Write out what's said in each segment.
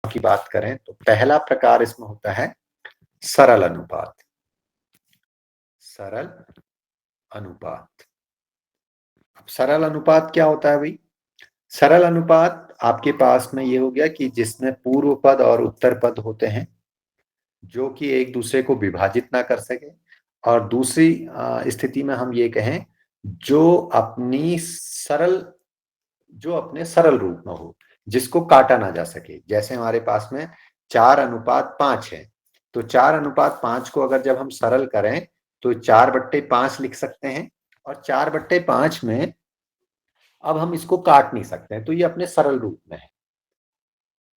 की बात करें तो पहला प्रकार इसमें होता है सरल अनुपात। सरल अनुपात। अब सरल अनुपात क्या होता है भाई? सरल अनुपात आपके पास में ये हो गया कि जिसमें पूर्व पद और उत्तर पद होते हैं जो कि एक दूसरे को विभाजित ना कर सके, और दूसरी स्थिति में हम ये कहें जो अपने सरल रूप में हो, जिसको काटा ना जा सके। जैसे हमारे पास में 4:5 है, तो 4:5 को अगर जब हम सरल करें तो 4/5 लिख सकते हैं, और 4/5 में अब हम इसको काट नहीं सकते हैं, तो ये अपने सरल रूप में है।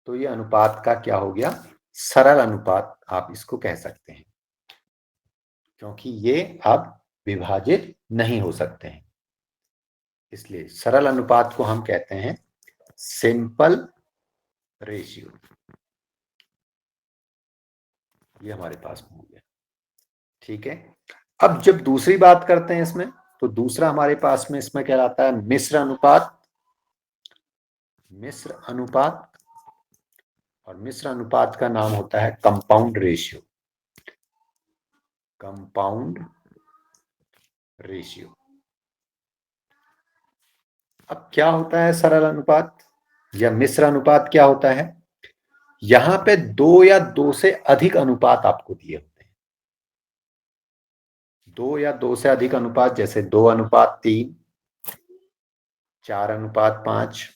तो ये अनुपात का क्या हो गया? सरल अनुपात आप इसको कह सकते हैं, क्योंकि ये अब विभाजित नहीं हो सकते हैं। इसलिए सरल अनुपात को हम कहते हैं सिंपल रेशियो। ये हमारे पास में हो गया। ठीक है, अब जब दूसरी बात करते हैं इसमें, तो दूसरा हमारे पास में इसमें कहलाता है मिश्र अनुपात। मिश्र अनुपात, और मिश्र अनुपात का नाम होता है कंपाउंड रेशियो। Compound ratio. अब क्या होता है सरल अनुपात या मिश्र अनुपात? क्या होता है, यहां पे 2 या 2 से अधिक अनुपात आपको दिए होते हैं। 2 या 2 से अधिक अनुपात, जैसे 2:3, 4:5,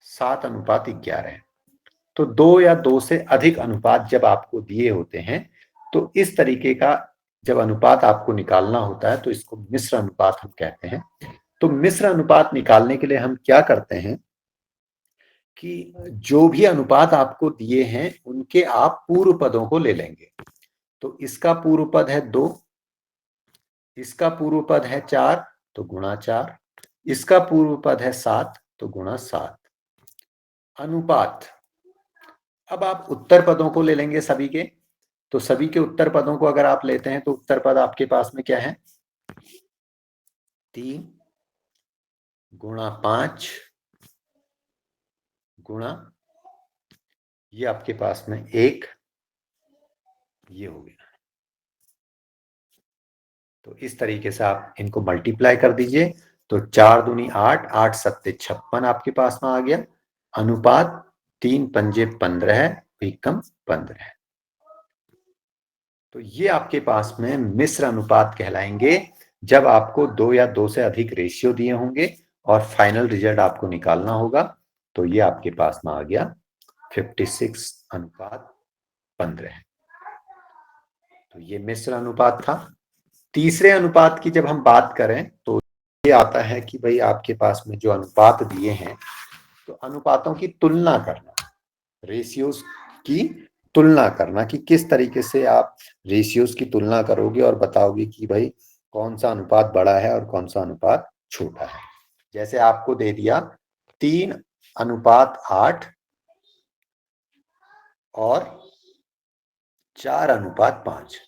7:11। तो 2 या 2 से अधिक अनुपात जब आपको दिए होते हैं, तो इस तरीके का जब अनुपात आपको निकालना होता है तो इसको मिश्र अनुपात हम कहते हैं। तो मिश्र अनुपात निकालने के लिए हम क्या करते हैं कि जो भी अनुपात आपको दिए हैं उनके आप पूर्व पदों को ले लेंगे। तो इसका पूर्व पद है 2, इसका पूर्व पद है 4, तो गुणा 4, इसका पूर्व पद है 7, तो गुणा 7। अनुपात, अब आप उत्तर पदों को ले लेंगे सभी के। तो सभी के उत्तर पदों को अगर आप लेते हैं तो उत्तर पद आपके पास में क्या है? 3 गुणा 5 गुणा, ये आपके पास में 1, ये हो गया। तो इस तरीके से आप इनको मल्टीप्लाई कर दीजिए, तो 4 दूनी 8, 8 सत्ते 56 आपके पास में आ गया। अनुपात 3 पंजे 15 है, एकम 15 है। तो ये आपके पास में मिश्र अनुपात कहलाएंगे जब आपको 2 या 2 से अधिक रेशियो दिए होंगे और फाइनल रिजल्ट आपको निकालना होगा। तो ये आपके पास में आ गया 56:15 है। तो ये मिश्र अनुपात था। तीसरे अनुपात की जब हम बात करें तो ये आता है कि भाई आपके पास में जो अनुपात दिए हैं, तो अनुपातों की तुलना करना, रेशियोज की तुलना करना, कि किस तरीके से आप रेशियोज की तुलना करोगे और बताओगे कि भाई कौन सा अनुपात बड़ा है और कौन सा अनुपात छोटा है। जैसे आपको दे दिया 3:8 और 4:5।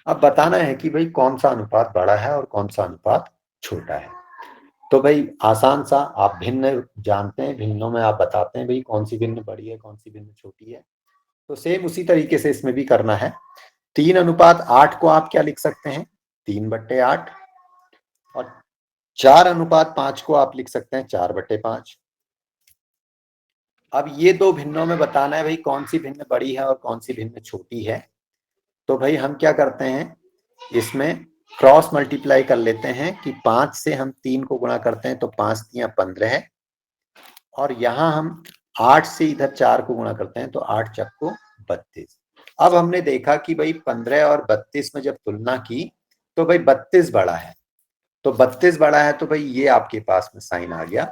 अब बताना है कि भाई कौन सा अनुपात बड़ा है और कौन सा अनुपात छोटा है। तो भाई आसान सा, आप भिन्न जानते हैं, भिन्नों में आप बताते हैं भाई कौन सी भिन्न बड़ी है, कौन सी भिन्न छोटी है। तो सेम उसी तरीके से इसमें भी करना है। 3:8 को आप क्या लिख सकते हैं? 3/8। और 4:5 को आप लिख सकते हैं 4/5। अब ये दो भिन्नों में बताना है भाई कौन सी भिन्न बड़ी है और कौन सी भिन्न छोटी है। तो भाई हम क्या करते हैं, इसमें क्रॉस मल्टीप्लाई कर लेते हैं कि 5 से हम 3 को गुणा करते हैं तो 5×3=15 है, और यहां हम 8 से इधर 4 को गुणा करते हैं तो 8×4=32। अब हमने देखा कि भाई 15 और 32 में जब तुलना की तो भाई 32 बड़ा है। तो 32 बड़ा है तो भाई ये आपके पास में साइन आ गया।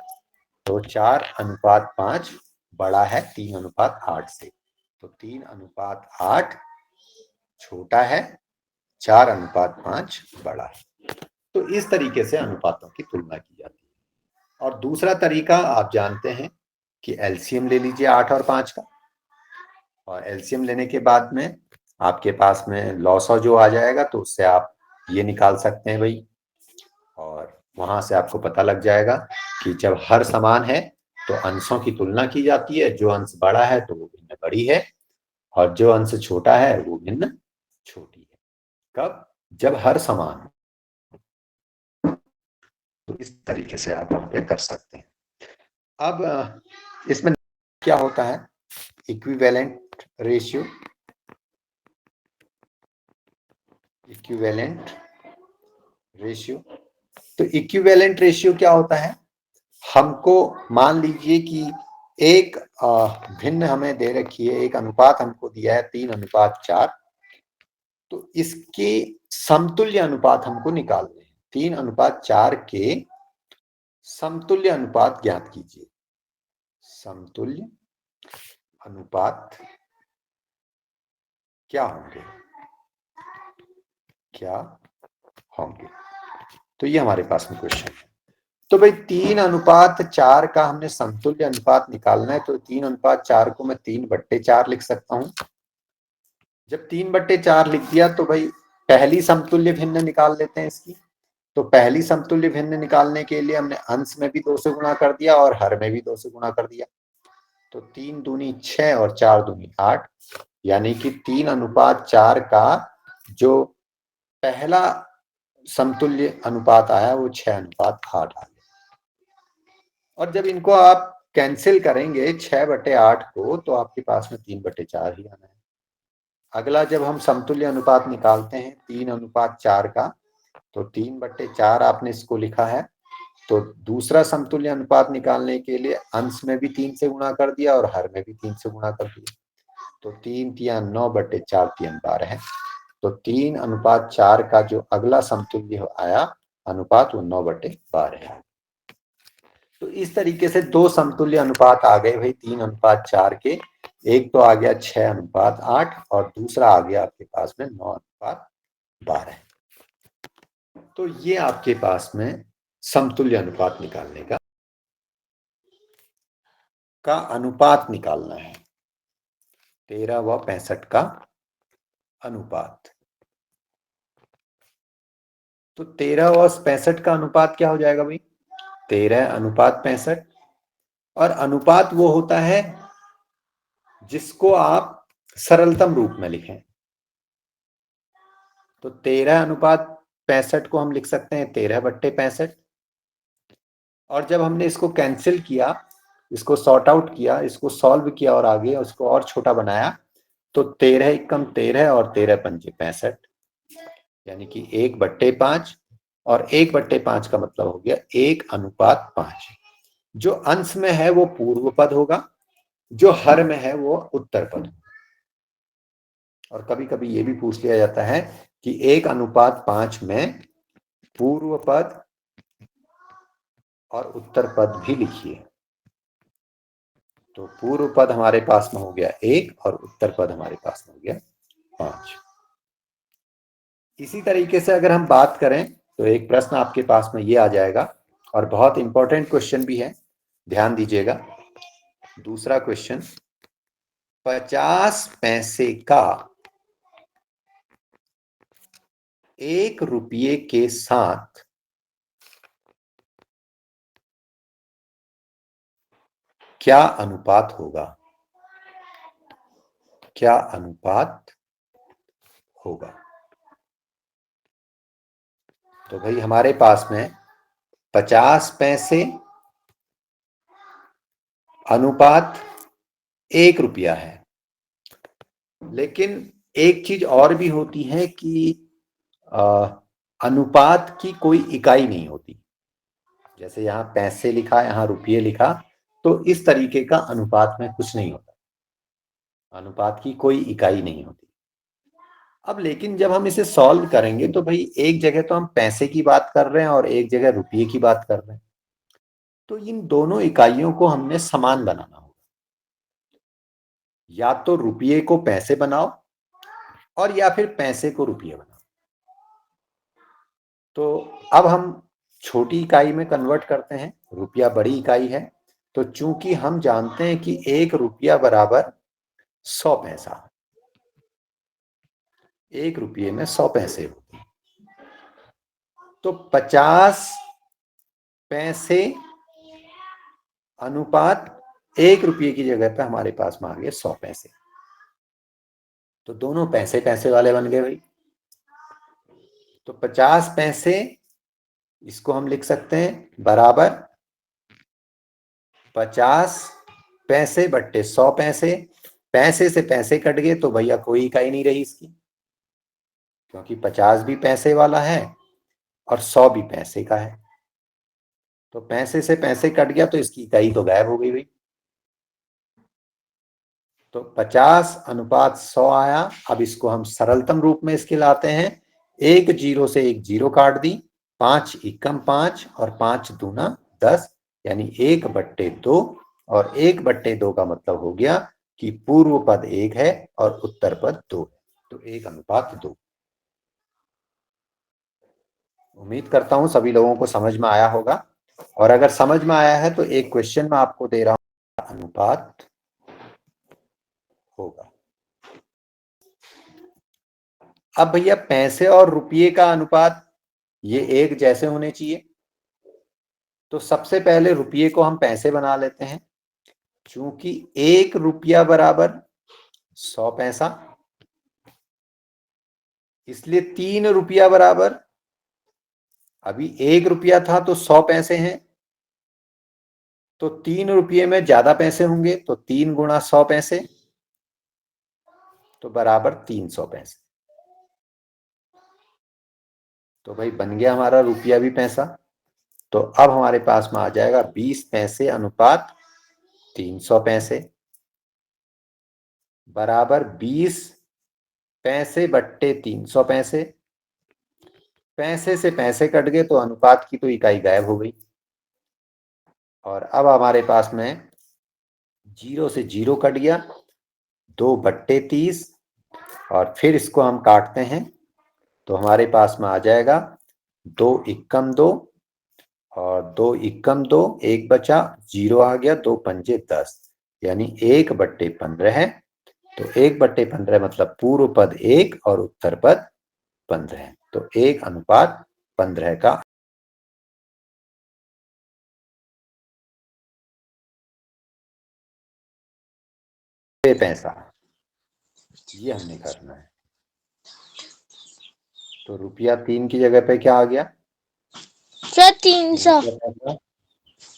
तो 4:5 बड़ा है 3:8 से, तो 3:8 छोटा है, 4:5 बड़ा है। तो इस तरीके से अनुपातों की तुलना की जाती है। और दूसरा तरीका आप जानते हैं कि एलसीएम ले लीजिए 8 और 5 का, और एलसीएम लेने के बाद में आपके पास में लॉसो जो आ जाएगा तो उससे आप ये निकाल सकते हैं भाई, और वहां से आपको पता लग जाएगा कि जब हर समान है तो अंशों की तुलना की जाती है, जो अंश बड़ा है तो वो भिन्न बड़ी है, और जो अंश छोटा है वो भिन्न छोटी है। कब? जब हर समान हो। तो इस तरीके से आप ये कर सकते हैं। अब इसमें क्या होता है, इक्विवेलेंट रेशियो। इक्विवेलेंट रेशियो, तो इक्विवेलेंट रेशियो क्या होता है, हमको मान लीजिए कि एक भिन्न हमें दे रखी है, एक अनुपात हमको दिया है 3:4, तो इसके समतुल्य अनुपात हमको निकालने हैं। 3:4 के समतुल्य अनुपात ज्ञात कीजिए। समतुल्य अनुपात क्या होंगे, क्या होंगे? तो ये हमारे पास में क्वेश्चन है। तो भाई 3:4 का हमने समतुल्य अनुपात निकालना है, तो 3:4 को मैं 3/4 लिख सकता हूं। जब 3/4 लिख दिया तो भाई पहली समतुल्य भिन्न निकाल लेते हैं इसकी। तो पहली समतुल्य भिन्न निकालने के लिए हमने अंश में भी 2 से गुणा कर दिया और हर में भी 2 से गुणा कर दिया। तो 3 दूनी 6 और 4 दूनी 8, यानी कि 3:4 का जो पहला समतुल्य अनुपात आया वो 6:8 आ गया। और जब इनको आप कैंसिल करेंगे 6/8 को, तो आपके पास में 3/4 ही आना है। अगला जब हम समतुल्य अनुपात निकालते हैं 3:4 का, तो 3/4 आपने इसको लिखा है। तो दूसरा समतुल्य अनुपात निकालने के लिए अंश में भी 3 से गुणा कर दिया और हर में भी 3 से गुणा कर दिया। तो 3×3 9/4 3 12 है। तो 3:4 का जो अगला समतुल्य आया अनुपात वो 9/12 है। तो इस तरीके से 2 समतुल्य अनुपात आ गए भाई 3:4 के। एक तो आ गया 6:8 और दूसरा आ गया आपके पास में 9:12। तो ये आपके पास में समतुल्य अनुपात निकालने का अनुपात निकालना है, 13 व 65 का अनुपात। तो 13 व 65 का अनुपात क्या हो जाएगा भाई, 13:65। और अनुपात वो होता है जिसको आप सरलतम रूप में लिखें। तो 13:65 को हम लिख सकते हैं 13/65। और जब हमने इसको कैंसिल किया, इसको सॉर्ट आउट किया, इसको सॉल्व किया और आगे उसको और छोटा बनाया, तो 13 एकम 13 और 13×5 65, यानी कि 1/5। और 1/5 का मतलब हो गया 1:5। जो अंश में है वो पूर्व पद होगा, जो हर में है वो उत्तर पद। और कभी कभी ये भी पूछ लिया जाता है कि 1:5 में पूर्व पद और उत्तर पद भी लिखिए। तो पूर्व पद हमारे पास में हो गया 1 और उत्तर पद हमारे पास में हो गया 5। इसी तरीके से अगर हम बात करें तो एक प्रश्न आपके पास में ये आ जाएगा, और बहुत इंपॉर्टेंट क्वेश्चन भी है, ध्यान दीजिएगा। दूसरा क्वेश्चन, 50 पैसे का 1 रुपये के साथ क्या अनुपात होगा, क्या अनुपात होगा? तो भाई हमारे पास में 50 पैसे अनुपात 1 रुपया है। लेकिन एक चीज और भी होती है कि अनुपात की कोई इकाई नहीं होती। जैसे यहाँ पैसे लिखा, यहाँ रुपये लिखा, तो इस तरीके का अनुपात में कुछ नहीं होता, अनुपात की कोई इकाई नहीं होती। अब लेकिन जब हम इसे सॉल्व करेंगे तो भाई एक जगह तो हम पैसे की बात कर रहे हैं और एक जगह रुपये की बात कर रहे हैं, तो इन दोनों इकाइयों को हमने समान बनाना होगा। या तो रुपये को पैसे बनाओ और या फिर पैसे को रुपये बनाओ। तो अब हम छोटी इकाई में कन्वर्ट करते हैं, रुपया बड़ी इकाई है, तो चूंकि हम जानते हैं कि 1 रुपया बराबर 100 पैसा, 1 रुपये में 100 पैसे होते हैं, तो 50 पैसे अनुपात 1 रुपये की जगह पे हमारे पास में आ गए 100 पैसे। तो दोनों पैसे पैसे वाले बन गए भाई। तो 50 पैसे इसको हम लिख सकते हैं बराबर 50 पैसे बट्टे 100 पैसे। पैसे से पैसे कट गए तो भैया कोई इकाई नहीं रही इसकी, क्योंकि 50 भी पैसे वाला है और 100 भी पैसे का है। तो पैसे से पैसे कट गया तो इसकी इकाई तो गायब हो गई भाई। तो 50 अनुपात 100 आया। अब इसको हम सरलतम रूप में इसके लाते हैं। एक जीरो से एक जीरो काट दी, 5 एकम 5 और 5 दूना 10, यानी 1/2। और 1/2 का मतलब हो गया कि पूर्व पद 1 है और उत्तर पद 2 है, तो 1:2। उम्मीद करता हूं सभी लोगों को समझ में आया होगा। और अगर समझ में आया है तो एक क्वेश्चन मैं आपको दे रहा हूं, अनुपात होगा। अब भैया पैसे और रुपये का अनुपात ये एक जैसे होने चाहिए। तो सबसे पहले रुपये को हम पैसे बना लेते हैं, क्योंकि 1 रुपया बराबर 100 पैसा, इसलिए 3 रुपया बराबर, अभी 1 रुपया था तो 100 पैसे हैं, तो 3 रुपये में ज्यादा पैसे होंगे, तो 3 गुणा 100 पैसे, तो बराबर 300 पैसे। तो भाई बन गया हमारा रुपया भी पैसा। तो अब हमारे पास में आ जाएगा 20 पैसे अनुपात 300 पैसे बराबर 20 पैसे बट्टे 300 पैसे। पैसे से पैसे कट गए तो अनुपात की तो इकाई गायब हो गई। और अब हमारे पास में जीरो से जीरो कट गया, 2/30, और फिर इसको हम काटते हैं तो हमारे पास में आ जाएगा 2 एकम 2 और 2 एकम 2, 1 बचा, 0 आ गया, 2 पंजे 10, यानी 1/15 है। तो 1/15 मतलब पूर्व पद 1 और उत्तर पद 15 है, तो 1:15 का पैसा ये हमने करना है। तो रुपया 3 की जगह पे क्या आ गया सर 300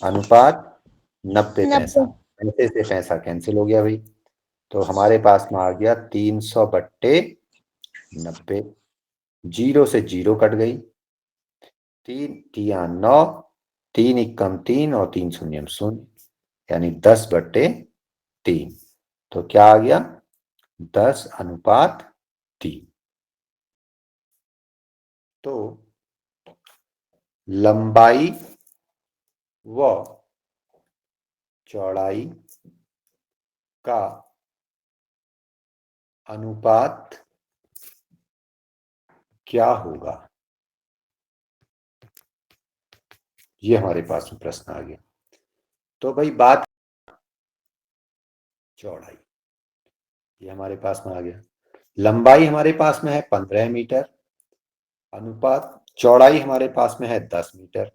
अनुपात 90 पैसा। पैसे से पैसा कैंसिल हो गया भाई, तो हमारे पास में आ गया 300/90। जीरो से जीरो कट गई, 3 तिया 9, 3 एकम 3 और 3 शून्यम 0, यानी 10/3। तो क्या आ गया 10:3। तो लंबाई व चौड़ाई का अनुपात क्या होगा, ये हमारे पास में प्रश्न आ गया। तो भाई बात चौड़ाई, ये हमारे पास में आ गया। लंबाई हमारे पास में है 15 मीटर, अनुपात चौड़ाई हमारे पास में है 10 मीटर।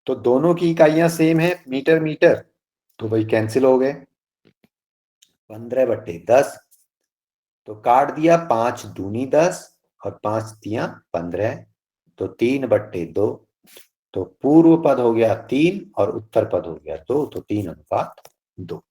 तो दोनों की इकाइयां सेम है, मीटर मीटर, तो भाई कैंसिल हो गए। 15/10, तो काट दिया, 5 दूनी 10 और 5 तिया 15, तो 3/2। तो पूर्व पद हो गया 3 और उत्तर पद हो गया 2, तो 3:2।